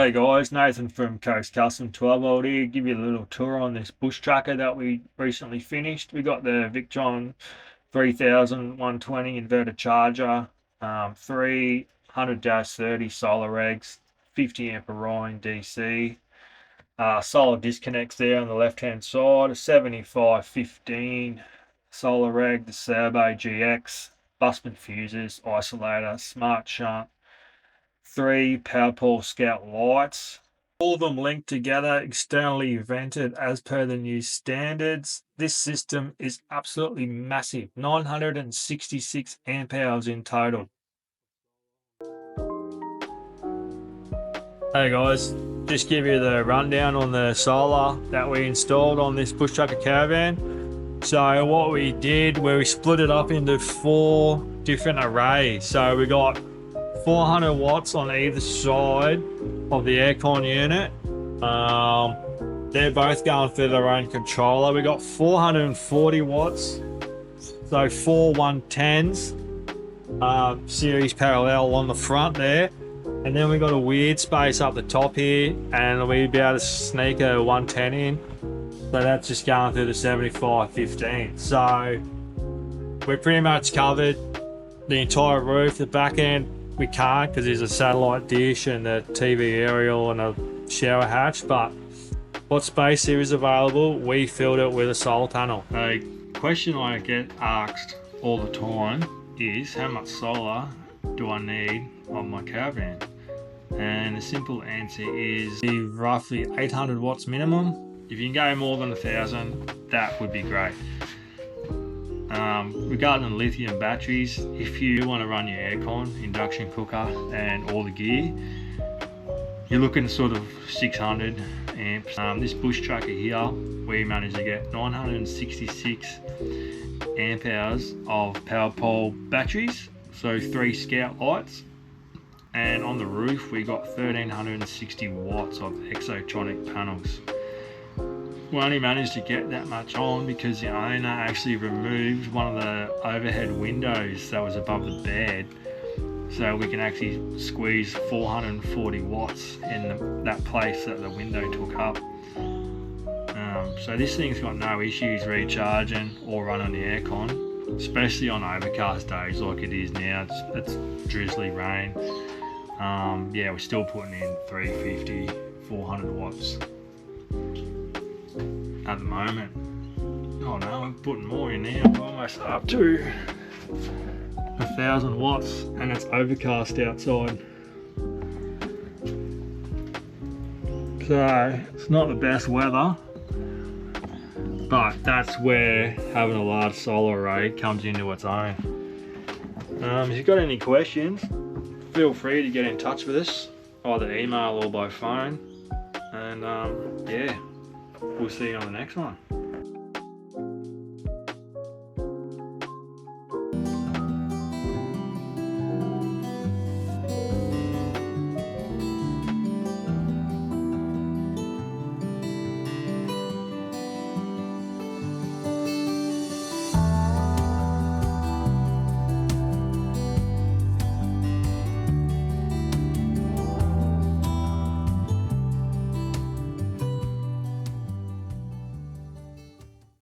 Hey guys, Nathan from Coast Custom 12 Volt here. Give you a little tour on this bush tracker that we recently finished. We got the Victron 3120 inverter charger, 300-30 solar regs, 50 amp Orion DC, solar disconnects there on the left hand side, a 7515 solar reg, the Cerbo GX, Bussman fuses, isolator, Smartshunt, 3 PowerPaul Scout lights, all of them linked together, externally vented as per the new standards. This system is absolutely massive, 966 amp hours in total. Hey guys, just give you the rundown on the solar that we installed on this bush tracker caravan. So what we did, where we split it up into 4 different arrays. So we got 400 watts on either side of the aircon unit. They're both going through their own controller. We got 440 watts, so 4 110s, series parallel on the front there. And then we got a weird space up the top here, and we'll be able to sneak a 110 in. So that's just going through the 7515. So we're pretty much covered the entire roof. The back end we can't because there's a satellite dish and a TV aerial and a shower hatch, but what space there is available, we filled it with a solar panel. A question I get asked all the time is, how much solar do I need on my caravan? And the simple answer is roughly 800 watts minimum. If you can go more than 1,000, that would be great. Regarding the lithium batteries, if you want to run your aircon, induction cooker and all the gear, you're looking sort of 600 amps. This bush tracker here, we managed to get 966 amp hours of PowerPaul batteries, so 3 Scout lights, and on the roof we got 1360 watts of Exotronic panels. We only managed to get that much on because the owner actually removed one of the overhead windows that was above the bed, so we can actually squeeze 440 watts in that place that the window took up. So this thing's got no issues recharging or running the aircon, especially on overcast days like it is now. It's drizzly rain. Yeah, we're still putting in 350, 400 watts at the moment. Oh no, I'm putting more in now. We're almost up to 1,000 watts, and it's overcast outside. So it's not the best weather, but that's where having a large solar array comes into its own. If you've got any questions, feel free to get in touch with us, either email or by phone. And yeah, we'll see you on the next one.